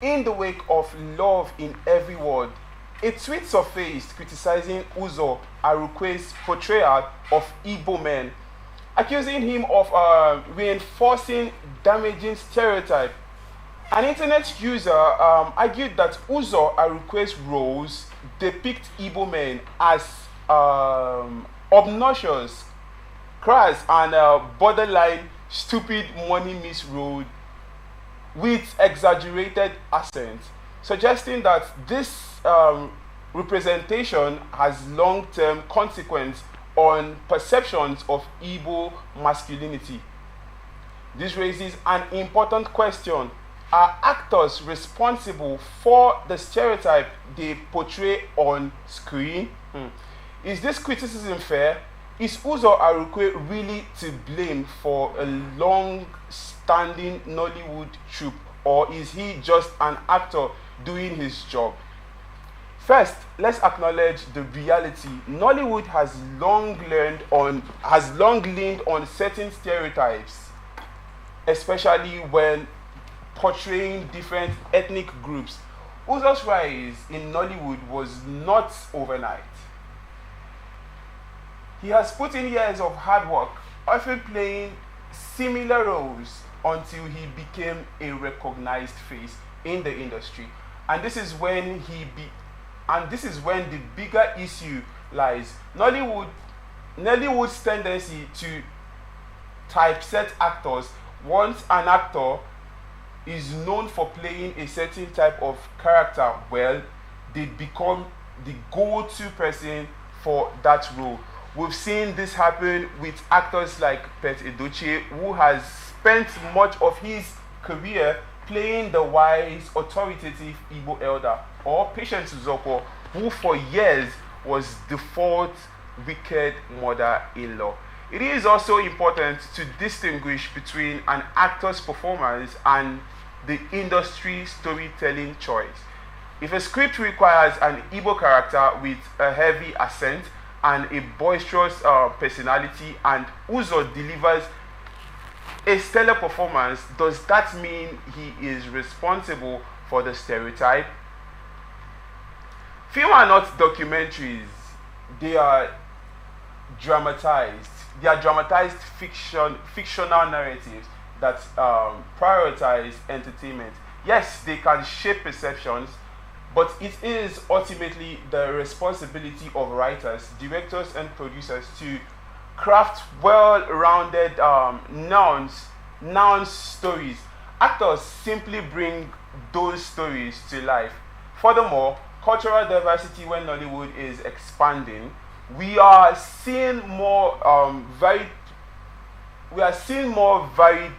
In the wake of Love in Every Word, a tweet surfaced criticizing Uzor Arukwe's portrayal of Igbo men, accusing him of reinforcing damaging stereotype. An internet user argued that Uzor Arukwe's roles depict Igbo men as obnoxious, crass, and borderline stupid money misruled with exaggerated accent, suggesting that this representation has long-term consequence on perceptions of Igbo masculinity. This raises an important question. Are actors responsible for the stereotype they portray on screen? Is this criticism fair? Is Uzor Arukwe really to blame for a long-standing Nollywood troupe, or is he just an actor doing his job? First, let's acknowledge the reality. Nollywood has long leaned on certain stereotypes, especially when portraying different ethnic groups. Uzor's rise in Nollywood was not overnight. He has put in years of hard work, often playing similar roles until he became a recognized face in the industry. And this is when the bigger issue lies. Nollywood's tendency to typeset actors. Once an actor is known for playing a certain type of character well, they become the go-to person for that role. We've seen this happen with actors like Pet Edochie, who has spent much of his career playing the wise, authoritative Igbo elder, or Patience Uzoko, who for years was the fourth wicked mother-in-law. It is also important to distinguish between an actor's performance and the industry storytelling choice. If a script requires an Igbo character with a heavy accent and a boisterous personality, and Uzor delivers a stellar performance, does that mean he is responsible for the stereotype? Film are not documentaries, they are dramatized. They are dramatized fictional narratives that prioritize entertainment. Yes, they can shape perceptions, but it is ultimately the responsibility of writers, directors, and producers to craft well-rounded nouns stories. Actors simply bring those stories to life. Furthermore, cultural diversity, when Nollywood is expanding, we are seeing more varied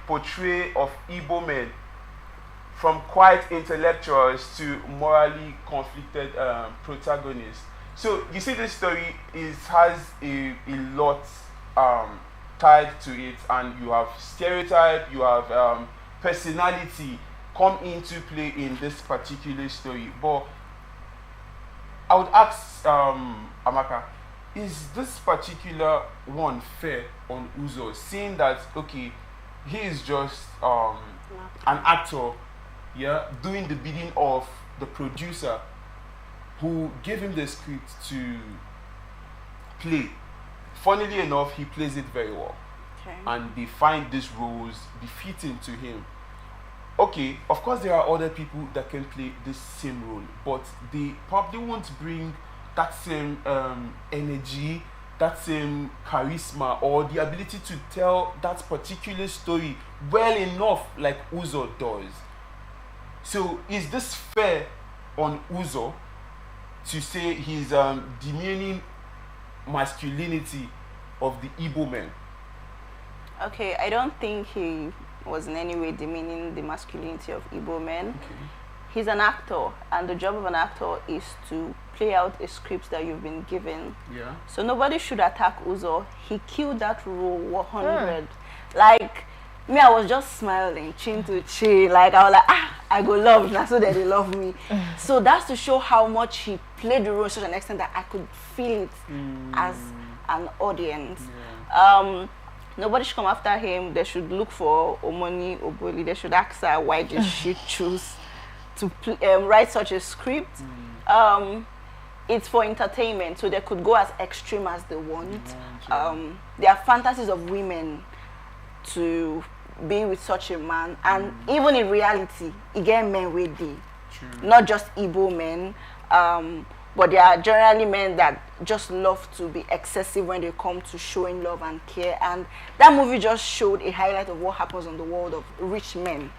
portrayal of Igbo men, from quiet intellectuals to morally conflicted protagonists. So you see, this story has a lot tied to it, and you have stereotype, you have personality come into play in this particular story. But I would ask Amaka, is this particular one fair on Uzor, seeing that, okay, he is just an actor, yeah, doing the bidding of the producer who gave him the script to play. Funnily enough, he plays it very well. Okay. And they find these roles befitting to him. Okay, of course there are other people that can play this same role, but they probably won't bring that same energy, that same charisma, or the ability to tell that particular story well enough like Uzor does. So is this fair on Uzor to say he's demeaning masculinity of the Igbo men? Okay, I don't think he was in any way demeaning the masculinity of Igbo men. Okay. He's an actor, and the job of an actor is to play out a script that you've been given. Yeah. So nobody should attack Uzor. He killed that role 100. Like, me, I was just smiling, chin to chin. Like, I was like, I go love, now so that they love me. So that's to show how much he played the role to such an extent that I could feel it as an audience. Yeah. Nobody should come after him. They should look for Omoni Oboli. They should ask her why did she choose to write such a script. It's for entertainment, so they could go as extreme as they want. There are fantasies of women to be with such a man, and even in reality, again, men with the not just Igbo men, but there are generally men that just love to be excessive when they come to showing love and care. And that movie just showed a highlight of what happens in the world of rich men.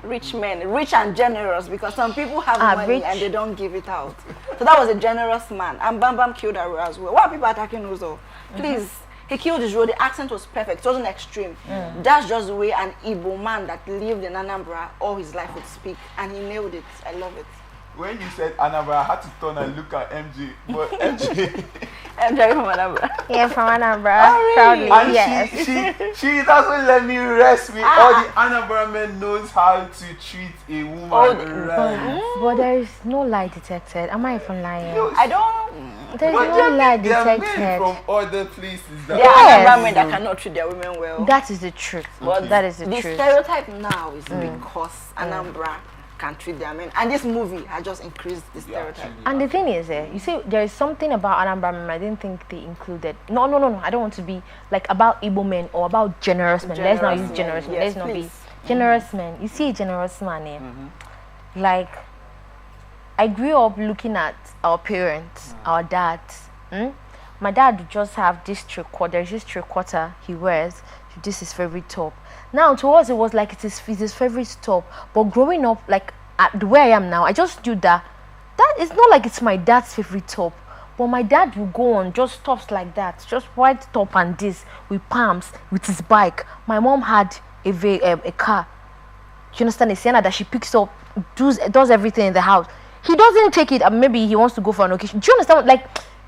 Rich men, rich and generous, because some people have money and they don't give it out. So that was a generous man, and Bam Bam killed Aru as well. Why are people attacking Uzor? Please, he killed his role. The accent was perfect. It wasn't extreme. That's just the way an Igbo man that lived in Anambra all his life would speak, and he nailed it. I love it. When you said Anambra, I had to turn and look at MJ, but MJ MJ from Anambra. Yeah, from Anambra. Oh, Proudly, and yes. she doesn't let me rest with all the Anambra men knows how to treat a woman right. But there is no lie detected. Am I even lying? I don't. There is no lie There are men detected. from other places that There are Anambra men that cannot treat their women well. That is the truth. But that is the the truth. stereotype now is because Anambra can treat their men, and this movie has just increased the stereotype. And the thing is, you see, there is something about Anambra men I didn't think they included. No. I don't want to be like about Igbo men or about generous men. Let's not use generous men. Yes, Let's not please. be generous men. You see a generous man, like, I grew up looking at our parents, our dads. My dad would just have this three-quarter. There's this three-quarter he wears. This is his favorite top. Now, to us, it was like it's his favorite top. But growing up, like at the way I am now, I just do that. That is not like it's my dad's favorite top. But my dad will go on just tops like that, just white top and this with palms with his bike. My mom had a car. Do you understand? A Sienna that she picks up, does everything in the house. He doesn't take it, and maybe he wants to go for an occasion. Do you understand? Like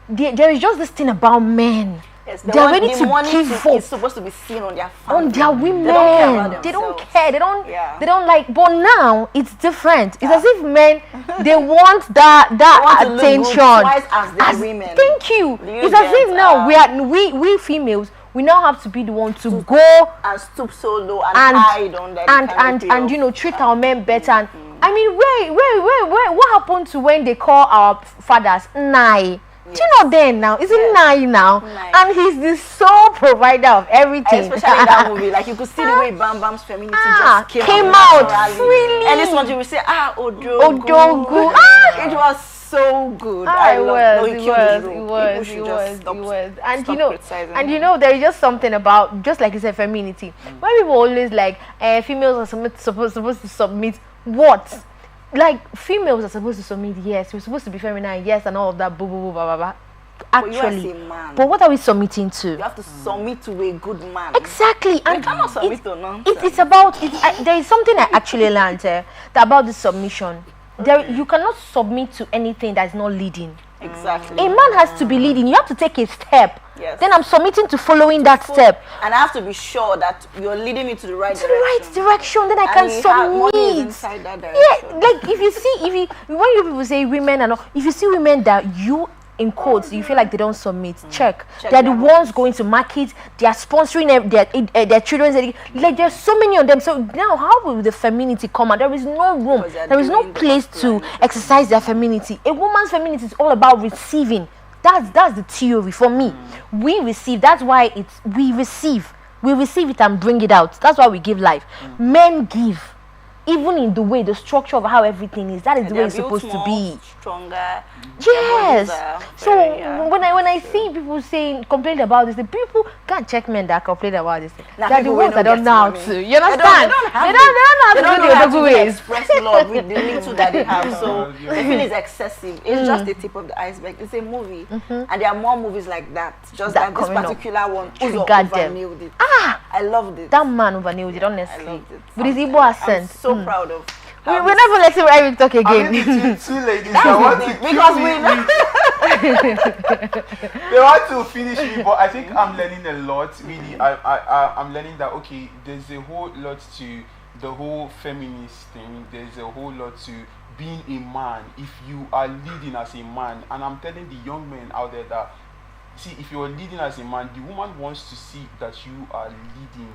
there is just this thing about men. Yes, they're ready to give up. It's supposed to be seen on their family. On their women. They don't care. They don't like. But now it's different. It's as if men they want that attention. Twice as their women. Thank you. It's as if now we females, we now have to be the one to go and stoop so low and hide under and you know, treat our men better. And I mean, wait, what happened to when they call our fathers Nai? Yes. Do you know then now? Is it Nai now? And he's the sole provider of everything. Especially in that movie, like you could see the way Bam Bam's femininity just came out freely. And this one you will say, Odogu. It was so good. It was. And you know, there is just something about, just like you said, femininity. When people always like, females are supposed to submit what? Like, females are supposed to submit, yes, we're supposed to be feminine, yes, and all of that, blah, blah, blah, blah, blah. Actually, but what are we submitting to? You have to submit to a good man. Exactly. And you cannot submit to nonsense. It's about, there is something I actually learned about this submission. You cannot submit to anything that is not leading. Exactly. A man has to be leading. You have to take a step. Yes. Then I'm submitting to following that step. And I have to be sure that you're leading me to the right direction. To the right direction, then I can submit. Inside that direction. Yeah, like when you people say women and all, if you see women that you, in quotes, you feel like they don't submit, check. They're the ones going to market, they are sponsoring their children's, like there's so many of them. So now how will the femininity come out? There is no room, there is no place to exercise their femininity. A woman's femininity is all about receiving. That's the theory for me. We receive, that's why we receive it and bring it out. That's why we give life. Men give. Even in the way, the structure of how everything is, that is the way it's supposed to be. Stronger. Yes. So when I see people complain about this, the people can't check men that complain about this. They're the ones that don't know how to. You understand? They don't know how to do the ways. Express love with the little that they have. So they feel it's excessive. It's just the tip of the iceberg. It's a movie, and there are more movies like that. Just that this particular one, Uzor nailed it. I loved it. That man over nailed it, honestly. I loved it. With his Igbo accent. I'm so proud of. We're never letting Eric talk again. Two ladies that want to because they want to finish me, but I think I'm learning a lot. Really, I'm learning that there's a whole lot to the whole feminist thing. There's a whole lot to being a man. If you are leading as a man, and I'm telling the young men out there that, see, if you're leading as a man, the woman wants to see that you are leading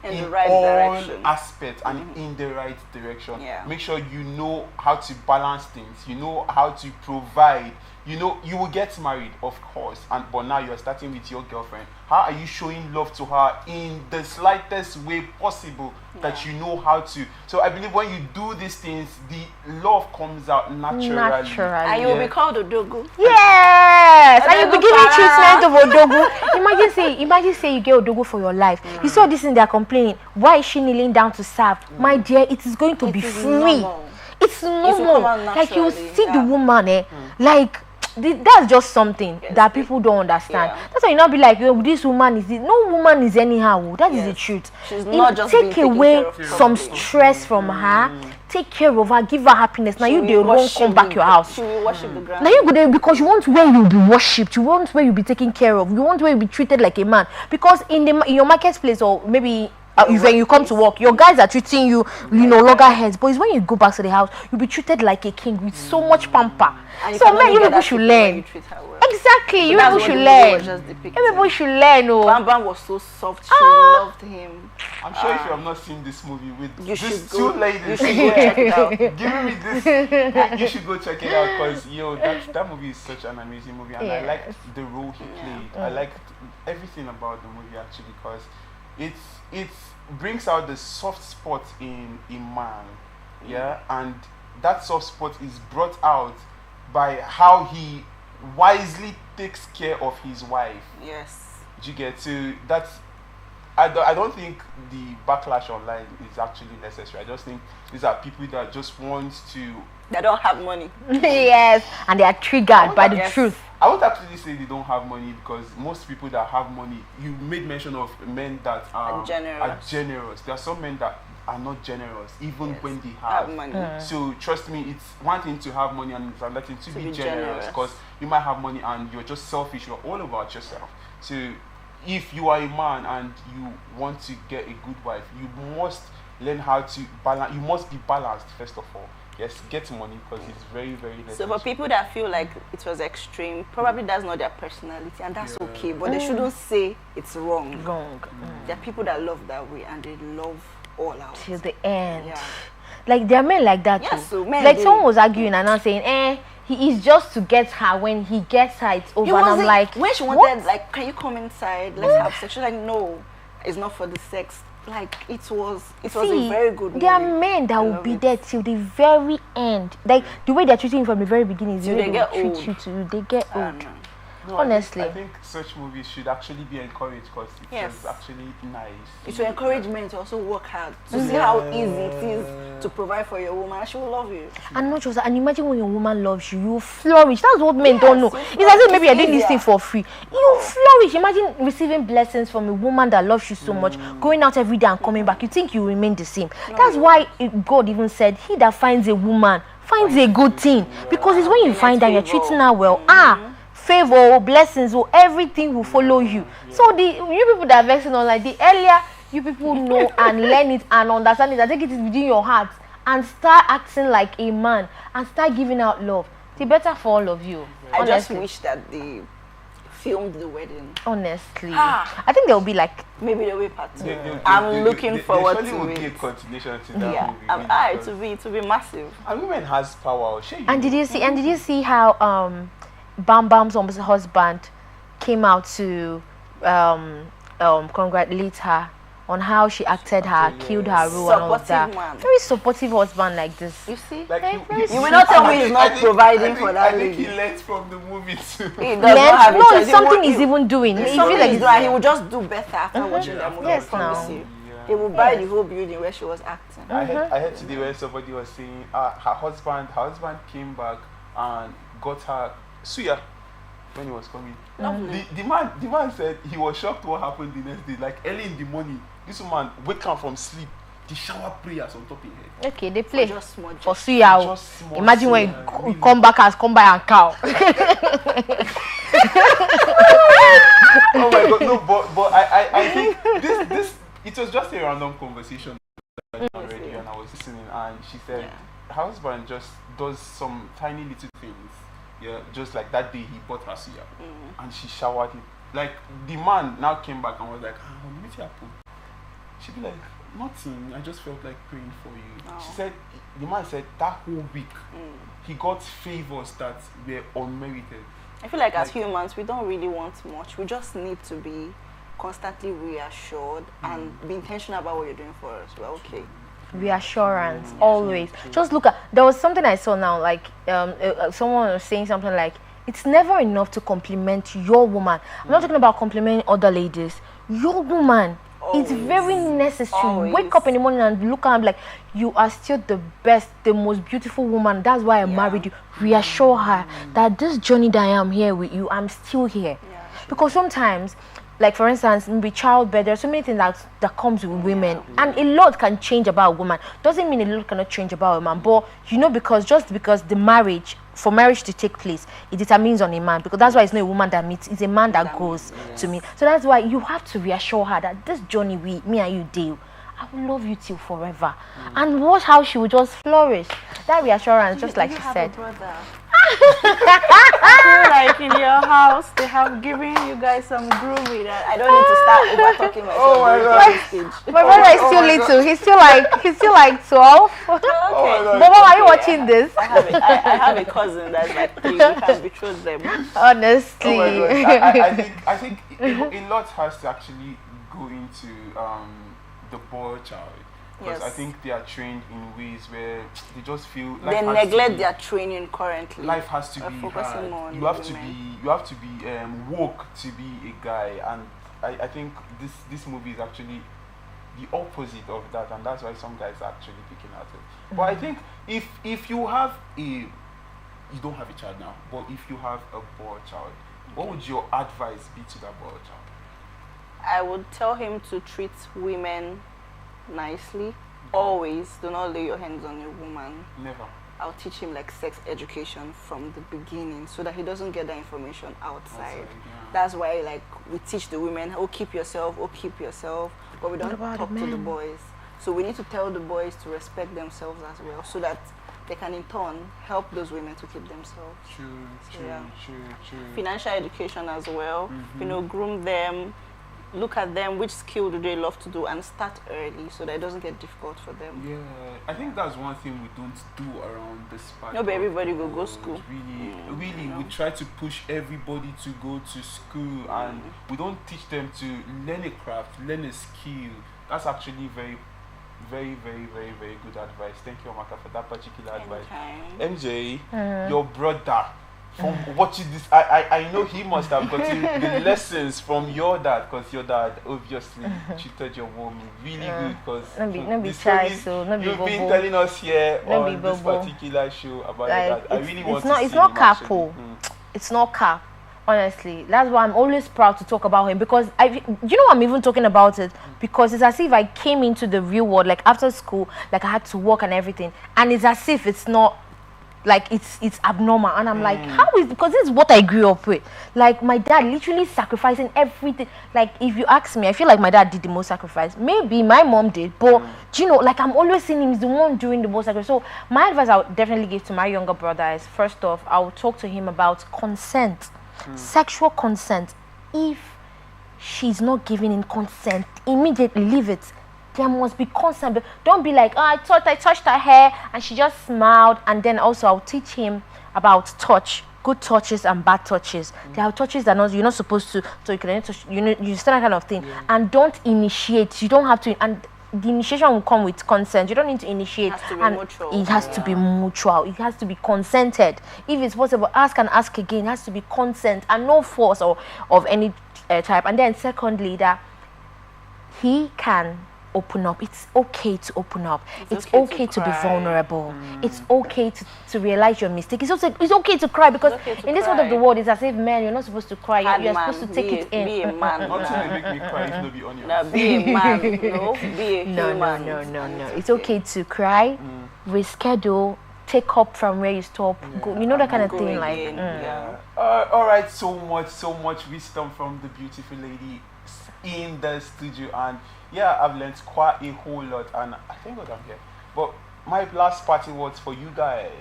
in the right direction. aspects and in the right direction. Yeah. Make sure you know how to balance things. You know how to provide. You know, you will get married, of course, but now you're starting with your girlfriend. How are you showing love to her in the slightest way possible that you know how to? So I believe when you do these things, the love comes out naturally. And you'll be called Odogu. Yes! And you'll be giving treatment of Odogu. Imagine say you get Odogu for your life. You saw this in their complaining. Why is she kneeling down to serve? My dear, it is going to be free. Normal. It's normal. Like you see the woman, like that's just something that people don't understand. That's why you not be like, oh, this woman is it. No woman is anyhow. That is the truth. She's not just take away some stress from her. Take care of her. Give her happiness. Now you they won't come back your house. She will worship the ground. Now you go there because you want where you'll be worshipped. You want where you'll be taken care of. You want where you'll be treated like a man. Because in your marketplace or maybe when you come to work, your guys are treating you, loggerheads. But it's when you go back to the house, you'll be treated like a king with so much pamper. So man, you people should learn. Exactly, you people should learn. Everybody should learn. Oh, Bam Bam was so soft. She loved him. I'm sure if you have not seen this movie with these two ladies, you should go check it out. Giving me this, you should go check it out because that movie is such an amazing movie, and I liked the role he played. I liked everything about the movie actually because it brings out the soft spot in a man, and that soft spot is brought out by how he wisely takes care of his wife. Yes. You get to that. I don't think the backlash online is actually necessary. I just think these are people that just want to. They don't have money. Yes, and they are triggered by the truth. I would actually say they don't have money because most people that have money, you made mention of men that are generous. There are some men that are not generous even when they have money. So trust me, it's one thing to have money and it's another thing to be generous because you might have money and you're just selfish, you're all about yourself. So if you are a man and you want to get a good wife, you must learn how to balance. You must be balanced first of all. Yes, get money because it's very, very necessary. So for people that feel like it was extreme, probably that's not their personality and that's okay, but they shouldn't say it's wrong. There are people that love that way and they love all out. Till the end. Yeah. Like there are men like that too. So like someone was arguing and I'm saying, he is just to get her. When he gets her, it's over. And I'm like, when she wanted, like, can you come inside? Let's have sex. She's like, no, it's not for the sex. Like it was a very good movie. There are men that will be there till the very end. Like the way they're treating you from the very beginning is the way they treat you to they get old. No, honestly, I think such movies should actually be encouraged because it's actually nice. It will encourage men to also work hard to see how easy it is to provide for your woman. She will love you. And not just that. And imagine when your woman loves you, you flourish. That's what men don't know. It's as if maybe I did this thing for free. You flourish. Imagine receiving blessings from a woman that loves you so much, going out every day and coming back. You think you remain the same. That's why God even said, "He that finds a woman finds a good thing," because it's when you find that you're treating her well. Favor, blessings, everything will follow you. So you people that are vexing on like the earlier you people know and learn it and understand it and take it within your heart and start acting like a man and start giving out love, the better for all of you. I just wish that they filmed the wedding. Honestly, I think there will be like maybe there will be part 2. I'm looking forward to it. There will be a continuation to that movie. To be massive. And women has power. And did you see how Bam Bam's husband came out to congratulate her on how she acted killed her role and all that. Man. Very supportive husband like this. You see? Like you will not tell me he's not providing for that lady. I think he learned from the movie too. He does not have it's something he's even doing. He will just do better after watching that movie. Yes, now. He will buy the whole building where she was acting. I heard today where somebody was saying her husband came back and got her suya when he was coming. The man said he was shocked what happened the next day. Like early in the morning, this woman wake up from sleep, the shower prayers on top of her head. Okay, they play for suya. Imagine when you come back and come by and cow. Oh my god, no, but I think this it was just a random conversation already, and I was listening, and she said her husband just does some tiny little things. Yeah, just like that day he bought her suya and she showered him. Like the man now came back and was like, what happened? She'd be like, nothing, I just felt like praying for you. Oh. She said, the man said that whole week, he got favors that were unmerited. I feel like as humans, we don't really want much. We just need to be constantly reassured and be intentional about what you're doing for us. We're okay. Reassurance, always. Just look at, there was something I saw now, like someone was saying something like, it's never enough to compliment your woman. I'm not talking about complimenting other ladies. Your woman. Always. It's very necessary. Always. Wake up in the morning and look at her and be like, you are still the best, the most beautiful woman. That's why I married you. Reassure her that this journey that I am here with you, I'm still here. Yeah, because sometimes, like for instance, maybe childbirth, there's so many things that comes with women, and a lot can change about a woman. Doesn't mean a lot cannot change about a man, but you know, because the marriage, for marriage to take place, it determines on a man, because that's why it's not a woman that meets, it's a man that goes to meet. So that's why you have to reassure her that this journey me and you deal, I will love you till forever, and watch how she will just flourish. That reassurance, just like she said. I feel like in your house they have given you guys some grooming. I don't need to start over talking myself. Oh my God. My brother is still little. He's still like 12. Okay. Mama, are you watching this? I have a cousin that's like 3. We can betroth them. Honestly. Oh my God. I think a lot has to actually go into the boy child. Because I think they are trained in ways where they just feel like they neglect their training currently. Life has to be hard. You have to be woke to be a guy, and I think this movie is actually the opposite of that, and that's why some guys are actually picking at it. But I think if you have you don't have a child now, but if you have a boy child, what would your advice be to that boy child? I would tell him to treat women nicely. Always do not lay your hands on a woman. Never. I'll teach him like sex education from the beginning so that he doesn't get that information outside. That's why like we teach the women, keep yourself, but we don't talk to the boys. So we need to tell the boys to respect themselves as well, so that they can in turn help those women to keep themselves. True. Financial education as well. You know, groom them, look at them, which skill do they love to do, and start early so that it doesn't get difficult for them. Yeah, I think that's one thing we don't do around this part. No, but everybody will go school. Really, we try to push everybody to go to school, and we don't teach them to learn a craft, learn a skill. That's actually very good advice. Thank you, Amaka, for that particular advice. MJ, your brother, from watching this, I know he must have gotten the lessons from your dad, because your dad obviously treated your mom really good. Because you've been telling us here on this particular show about your dad. I really want to see it's not cap. It's not cap. Honestly, that's why I'm always proud to talk about him, because I'm even talking about it because it's as if I came into the real world, like after school, like I had to work and everything, and it's as if it's not like it's abnormal, and I'm like, how is, because this is what I grew up with, like my dad literally sacrificing everything. Like if you ask me, I feel like my dad did the most sacrifice. Maybe my mom did, but do you know, like I'm always seeing him as the one doing the most sacrifice. So my advice I would definitely give to my younger brother is, first off, I will talk to him about consent. Sexual consent. If she's not giving in consent, immediately leave it. There must be consent. But don't be like, I thought I touched her hair and she just smiled. And then also I'll teach him about touch, good touches and bad touches. There are touches that you're not supposed to, so you can touch, you start that kind of thing. And don't initiate. You don't have to, and the initiation will come with consent. You don't need to initiate. It has to be mutual. It has to be mutual. It has to be consented. If it's possible, ask and ask again. It has to be consent and no force or of any type. And then secondly, that he can open up. It's okay to open up. It's okay to be vulnerable. It's okay to realize your mistake. It's okay to cry, because in this part of the world, it's as if, man, you're not supposed to cry. You're supposed to take it in. Be a man. Nothing will make me cry if not be on your be a man. No, be a human. No. It's okay to cry, reschedule, take up from where you stop. Go, you know, that kind of thing. Like, all right, so much wisdom from the beautiful lady in the studio, and I've learned quite a whole lot, and I thank God I'm here. But my last parting words for you guys: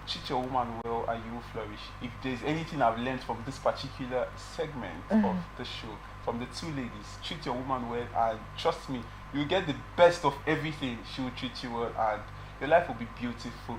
treat your woman well and you will flourish. If there's anything I've learned from this particular segment of the show, from the two ladies, treat your woman well, and trust me, You get the best of everything. She will treat you well, and your life will be beautiful.